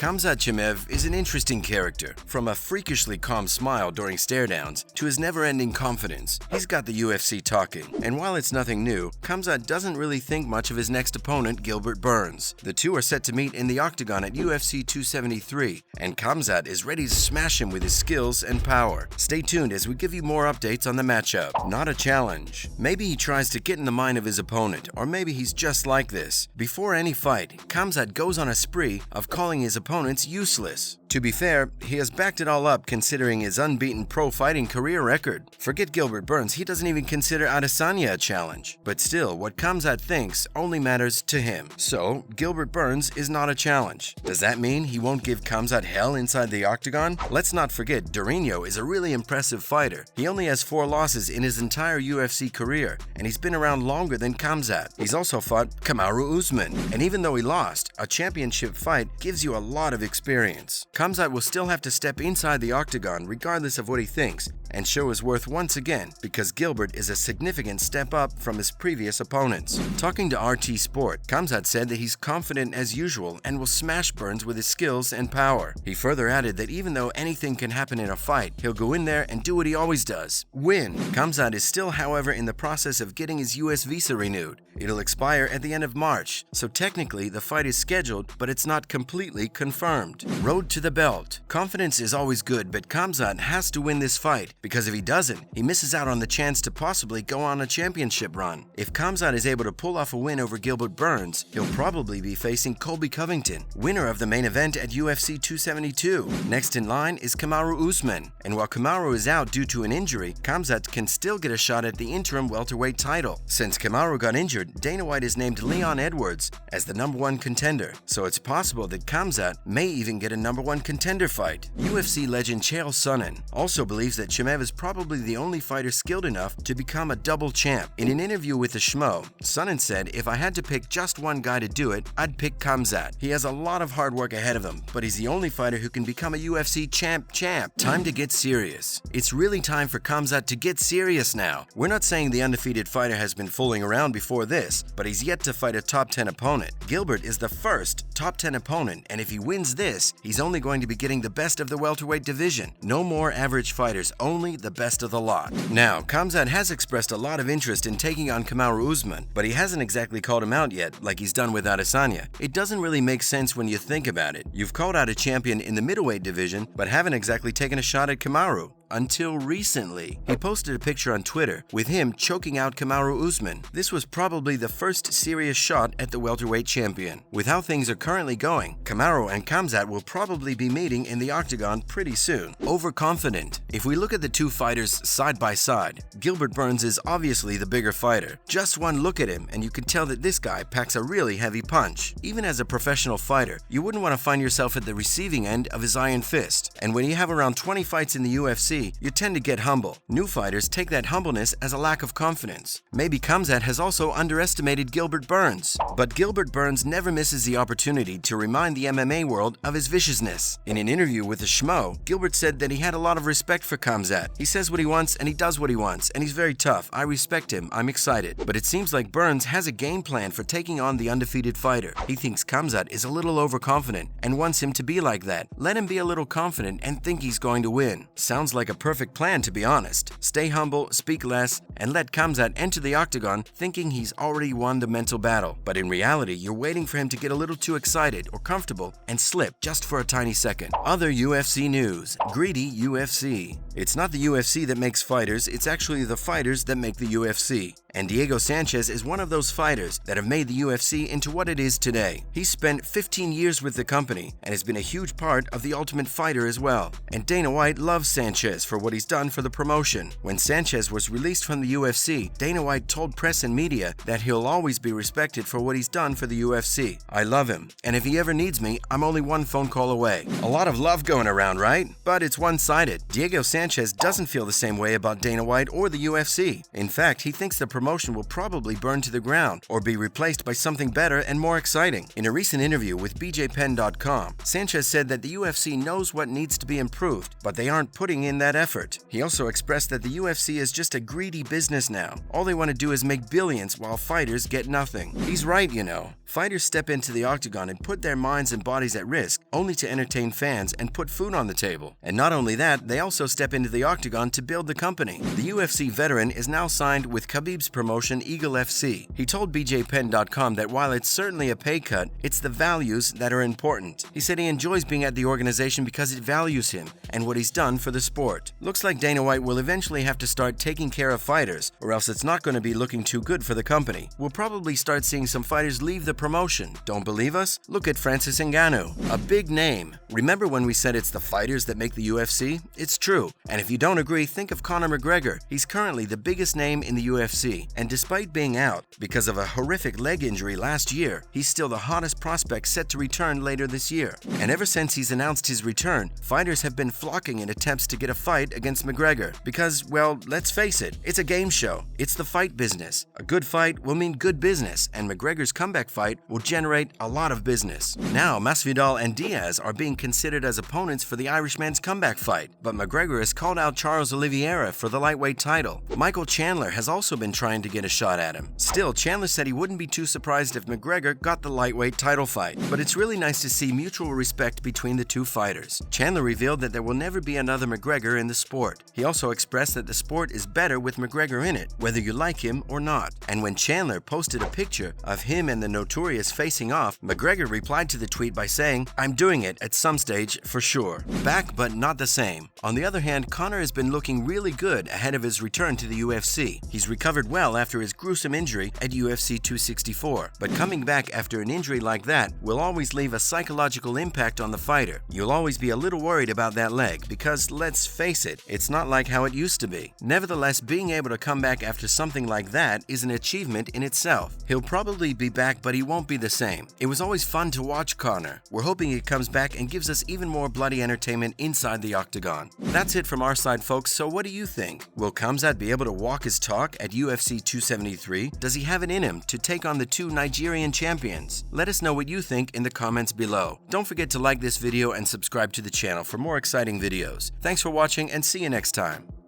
Khamzat Chimaev is an interesting character, from a freakishly calm smile during stare-downs to his never-ending confidence. He's got the UFC talking, and while it's nothing new, Khamzat doesn't really think much of his next opponent, Gilbert Burns. The two are set to meet in the octagon at UFC 273, and Khamzat is ready to smash him with his skills and power. Stay tuned as we give you more updates on the matchup. Not a challenge. Maybe he tries to get in the mind of his opponent, or maybe he's just like this. Before any fight, Khamzat goes on a spree of calling his opponents useless. To be fair, he has backed it all up considering his unbeaten pro fighting career record. Forget Gilbert Burns, he doesn't even consider Adesanya a challenge. But still, what Khamzat thinks only matters to him. So, Gilbert Burns is not a challenge. Does that mean he won't give Khamzat hell inside the octagon? Let's not forget, Durinho is a really impressive fighter. He only has 4 losses in his entire UFC career, and he's been around longer than Khamzat. He's also fought Kamaru Usman, and even though he lost, a championship fight gives you a lot of experience. Khamzat will still have to step inside the octagon regardless of what he thinks and show his worth once again because Gilbert is a significant step up from his previous opponents. Talking to RT Sport, Khamzat said that he's confident as usual and will smash Burns with his skills and power. He further added that even though anything can happen in a fight, he'll go in there and do what he always does, win. Khamzat is still, however, in the process of getting his US visa renewed. It'll expire at the end of March, so technically the fight is scheduled, but it's not completely confirmed. Road to the belt. Confidence is always good, but Khamzat has to win this fight, because if he doesn't, he misses out on the chance to possibly go on a championship run. If Khamzat is able to pull off a win over Gilbert Burns, he'll probably be facing Colby Covington, winner of the main event at UFC 272. Next in line is Kamaru Usman, and while Kamaru is out due to an injury, Khamzat can still get a shot at the interim welterweight title. Since Kamaru got injured, Dana White has named Leon Edwards as the #1 contender, so it's possible that Khamzat may even get a #1 contender fight. UFC legend Chael Sonnen also believes that Chimaev is probably the only fighter skilled enough to become a double champ. In an interview with the Schmo, Sonnen said, "If I had to pick just one guy to do it, I'd pick Khamzat. He has a lot of hard work ahead of him, but he's the only fighter who can become a UFC champ. Time to get serious. It's really time for Khamzat to get serious now. We're not saying the undefeated fighter has been fooling around before this, but he's yet to fight a top 10 opponent. Gilbert is the first top 10 opponent, and if he wins this, he's only going to be getting the best of the welterweight division. No more average fighters, only the best of the lot." Now, Khamzat has expressed a lot of interest in taking on Kamaru Usman, but he hasn't exactly called him out yet, like he's done with Adesanya. It doesn't really make sense when you think about it. You've called out a champion in the middleweight division, but haven't exactly taken a shot at Kamaru. Until recently. He posted a picture on Twitter with him choking out Kamaru Usman. This was probably the first serious shot at the welterweight champion. With how things are currently going, Kamaru and Khamzat will probably be meeting in the octagon pretty soon. Overconfident. If we look at the two fighters side by side, Gilbert Burns is obviously the bigger fighter. Just one look at him and you can tell that this guy packs a really heavy punch. Even as a professional fighter, you wouldn't want to find yourself at the receiving end of his iron fist. And when you have around 20 fights in the UFC, you tend to get humble. New fighters take that humbleness as a lack of confidence. Maybe Khamzat has also underestimated Gilbert Burns. But Gilbert Burns never misses the opportunity to remind the MMA world of his viciousness. In an interview with the Schmo, Gilbert said that he had a lot of respect for Khamzat. He says what he wants and he does what he wants, and he's very tough. I respect him. I'm excited. But it seems like Burns has a game plan for taking on the undefeated fighter. He thinks Khamzat is a little overconfident and wants him to be like that. Let him be a little confident and think he's going to win. Sounds like a perfect plan, to be honest. Stay humble, speak less, and let Khamzat enter the octagon thinking he's already won the mental battle. But in reality, you're waiting for him to get a little too excited or comfortable and slip just for a tiny second. Other UFC news. Greedy UFC. It's not the UFC that makes fighters, it's actually the fighters that make the UFC. And Diego Sanchez is one of those fighters that have made the UFC into what it is today. He's spent 15 years with the company and has been a huge part of the Ultimate Fighter as well. And Dana White loves Sanchez for what he's done for the promotion. When Sanchez was released from the UFC, Dana White told press and media that he'll always be respected for what he's done for the UFC. "I love him, and if he ever needs me, I'm only one phone call away." A lot of love going around, right? But it's one-sided. Diego Sanchez doesn't feel the same way about Dana White or the UFC. In fact, he thinks the promotion will probably burn to the ground or be replaced by something better and more exciting. In a recent interview with BJPenn.com, Sanchez said that the UFC knows what needs to be improved, but they aren't putting in that effort. He also expressed that the UFC is just a greedy business now. All they want to do is make billions while fighters get nothing. He's right, you know. Fighters step into the octagon and put their minds and bodies at risk, only to entertain fans and put food on the table. And not only that, they also step into the octagon to build the company. The UFC veteran is now signed with Khabib's promotion Eagle FC. He told BJPenn.com that while it's certainly a pay cut, it's the values that are important. He said he enjoys being at the organization because it values him and what he's done for the sport. Looks like Dana White will eventually have to start taking care of fighters, or else it's not going to be looking too good for the company. We'll probably start seeing some fighters leave the promotion. Don't believe us? Look at Francis Ngannou, a big name. Remember when we said it's the fighters that make the UFC? It's true. And if you don't agree, think of Conor McGregor. He's currently the biggest name in the UFC, and despite being out because of a horrific leg injury last year, he's still the hottest prospect set to return later this year. And ever since he's announced his return, fighters have been flocking in attempts to get a fight against McGregor because, well, let's face it, it's a game show. It's the fight business. A good fight will mean good business, and McGregor's comeback fight will generate a lot of business. Now, Masvidal and Diaz are being considered as opponents for the Irishman's comeback fight, but McGregor has called out Charles Oliveira for the lightweight title. Michael Chandler has also been trying to get a shot at him. Still, Chandler said he wouldn't be too surprised if McGregor got the lightweight title fight, but it's really nice to see mutual respect between the two fighters. Chandler revealed that there will never be another McGregor in the sport. He also expressed that the sport is better with McGregor in it, whether you like him or not. And when Chandler posted a picture of him and the Notorious facing off, McGregor replied to the tweet by saying, "I'm doing it at some stage for sure." Back but not the same. On the other hand, Conor has been looking really good ahead of his return to the UFC. He's recovered well after his gruesome injury at UFC 264, but coming back after an injury like that will always leave a psychological impact on the fighter. You'll always be a little worried about that leg because, let's face it, it's not like how it used to be. Nevertheless, being able to come back after something like that is an achievement in itself. He'll probably be back, but he won't be the same. It was always fun to watch Conor. We're hoping he comes back and gives us even more bloody entertainment inside the octagon. That's it from our side, folks, so what do you think? Will Khamzat be able to walk his talk at UFC 273? Does he have it in him to take on the two Nigerian champions? Let us know what you think in the comments below. Don't forget to like this video and subscribe to the channel for more exciting videos. Thanks for watching and see you next time.